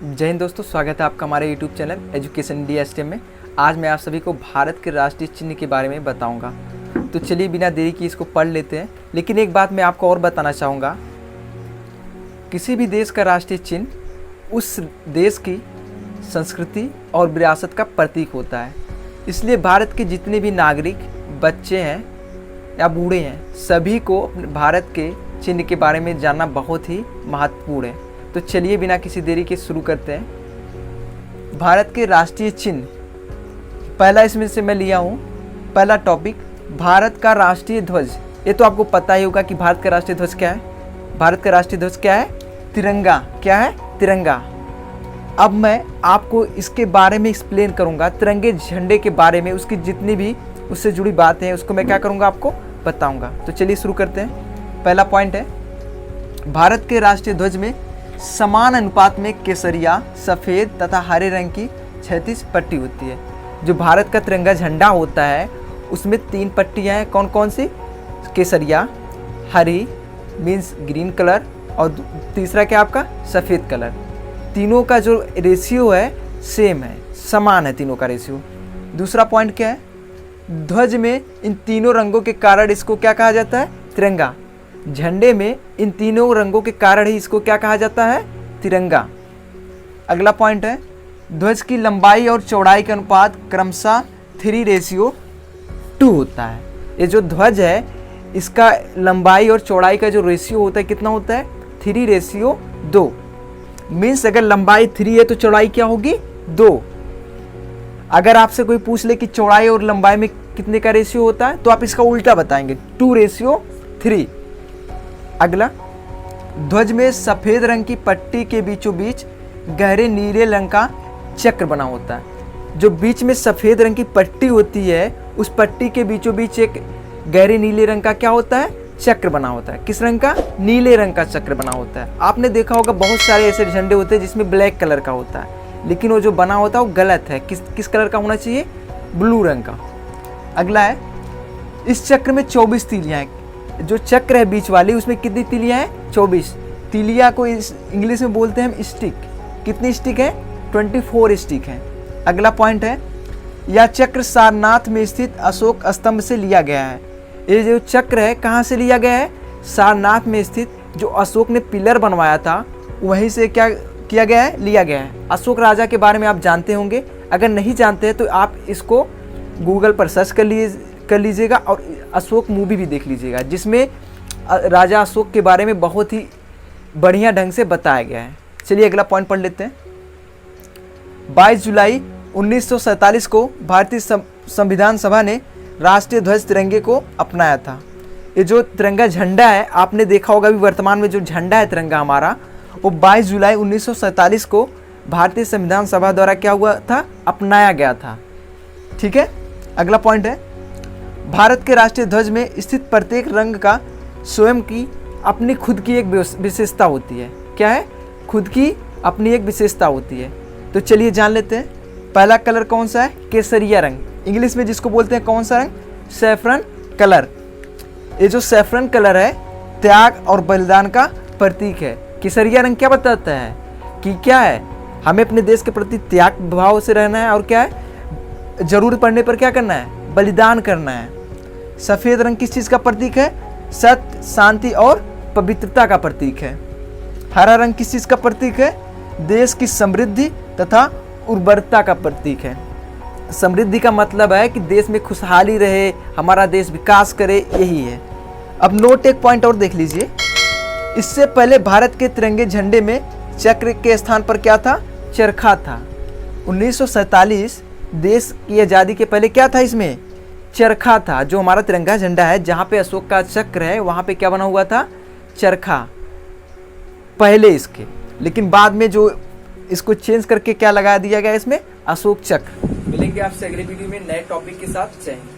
जय हिंद दोस्तों, स्वागत है आपका हमारे YouTube channel education India STEM में। आज मैं आप सभी को भारत के राष्ट्रीय चिन्ह के बारे में बताऊंगा। तो चलिए बिना देरी की इसको पढ़ लेते हैं। लेकिन एक बात मैं आपको और बताना चाहूँगा, किसी भी देश का राष्ट्रीय चिन्ह उस देश की संस्कृति और विरासत का प्रतीक होता है। इसलिए भारत के जितने भी नागरिक, बच्चे हैं या बूढ़े हैं, सभी को अपने भारत के चिन्ह के बारे में जानना बहुत ही महत्वपूर्ण है। तो चलिए बिना किसी देरी के शुरू करते हैं। भारत के राष्ट्रीय चिन्ह, पहला इसमें से मैं लिया हूँ। पहला टॉपिक, भारत का राष्ट्रीय ध्वज। ये तो आपको पता ही होगा कि भारत का राष्ट्रीय ध्वज क्या है। भारत का राष्ट्रीय ध्वज क्या है? तिरंगा। क्या है? तिरंगा। अब मैं आपको इसके बारे में एक्सप्लेन करूँगा, तिरंगे झंडे के बारे में, उसकी जितनी भी उससे जुड़ी बातें हैं उसको मैं क्या करूँगा, आपको बताऊँगा। तो चलिए शुरू करते हैं। पहला पॉइंट है, भारत के राष्ट्रीय ध्वज में समान अनुपात में केसरिया, सफ़ेद तथा हरे रंग की 36 पट्टी होती है। जो भारत का तिरंगा झंडा होता है उसमें 3 पट्टियाँ हैं। कौन कौन सी? केसरिया, हरी मीन्स ग्रीन कलर, और तीसरा क्या आपका? सफ़ेद कलर। तीनों का जो रेशियो है सेम है, समान है तीनों का रेशियो। दूसरा पॉइंट क्या है? ध्वज में इन तीनों रंगों के कारण इसको क्या कहा जाता है? तिरंगा। झंडे में इन तीनों रंगों के कारण ही इसको क्या कहा जाता है? तिरंगा। अगला पॉइंट है, ध्वज की लंबाई और चौड़ाई का अनुपात क्रमशः 3:2 होता है। ये जो ध्वज है इसका लंबाई और चौड़ाई का जो रेशियो होता है कितना होता है? 3:2। मीन्स अगर लंबाई 3 है तो चौड़ाई क्या होगी? 2। अगर आपसे कोई पूछ ले कि चौड़ाई और लंबाई में कितने का रेशियो होता है तो आप इसका उल्टा बताएंगे, 2:3। अगला, ध्वज में सफ़ेद रंग की पट्टी के बीचों बीच गहरे नीले रंग का चक्र बना होता है। जो बीच में सफ़ेद रंग की पट्टी होती है उस पट्टी के बीचों बीच एक गहरे नीले रंग का क्या होता है? चक्र बना होता है। किस रंग का? नीले रंग का चक्र बना होता है। आपने देखा होगा बहुत सारे ऐसे झंडे होते हैं जिसमें ब्लैक कलर का होता है, लेकिन वो जो बना होता है वो गलत है। किस कलर का होना चाहिए? ब्लू रंग का। अगला है, इस चक्र में 24 तीलियाँ हैं। जो चक्र है बीच वाली उसमें कितनी तीलियाँ हैं? 24। तीलिया को इंग्लिश में बोलते हैं हम स्टिक। कितनी स्टिक है? 24 स्टिक है। अगला पॉइंट है, यह चक्र सारनाथ में स्थित अशोक स्तंभ से लिया गया है। ये जो चक्र है कहाँ से लिया गया है? सारनाथ में स्थित जो अशोक ने पिलर बनवाया था वहीं से क्या किया गया है? लिया गया है। अशोक राजा के बारे में आप जानते होंगे। अगर नहीं जानते हैं तो आप इसको गूगल पर सर्च कर लीजिएगा और अशोक मूवी भी देख लीजिएगा, जिसमें राजा अशोक के बारे में बहुत ही बढ़िया ढंग से बताया गया है। चलिए अगला पॉइंट पढ़ लेते हैं। 22 जुलाई 1947 को भारतीय संविधान सभा ने राष्ट्रीय ध्वज तिरंगे को अपनाया था। ये जो तिरंगा झंडा है आपने देखा होगा, अभी वर्तमान में जो झंडा है तिरंगा हमारा, वो 22 जुलाई 1947 को भारतीय संविधान सभा द्वारा क्या हुआ था? अपनाया गया था। ठीक है। अगला पॉइंट है, भारत के राष्ट्रीय ध्वज में स्थित प्रत्येक रंग का स्वयं की अपनी खुद की एक विशेषता होती है। क्या है? खुद की अपनी एक विशेषता होती है। तो चलिए जान लेते हैं। पहला कलर कौन सा है? केसरिया रंग। इंग्लिश में जिसको बोलते हैं कौन सा रंग? Saffron colour. ये जो सैफरन कलर है त्याग और बलिदान का प्रतीक है। केसरिया रंग क्या बताता है कि क्या है? हमें अपने देश के प्रति त्याग भाव से रहना है और क्या है? जरूरत पड़ने पर क्या करना है? बलिदान करना है। सफ़ेद रंग किस चीज़ का प्रतीक है? सत्य, शांति और पवित्रता का प्रतीक है। हरा रंग किस चीज़ का प्रतीक है? देश की समृद्धि तथा उर्वरता का प्रतीक है। समृद्धि का मतलब है कि देश में खुशहाली रहे, हमारा देश विकास करे, यही है। अब नोट एक पॉइंट और देख लीजिए। इससे पहले भारत के तिरंगे झंडे में चक्र के स्थान पर क्या था? चरखा था। 1947 देश की आज़ादी के पहले क्या था? इसमें चरखा था। जो हमारा तिरंगा झंडा है जहाँ पे अशोक का चक्र है वहाँ पे क्या बना हुआ था? चरखा पहले इसके, लेकिन बाद में जो इसको चेंज करके क्या लगा दिया गया इसमें? अशोक चक्र। मिलेंगे आपसे अगले वीडियो में नए टॉपिक के साथ। जय हिंद।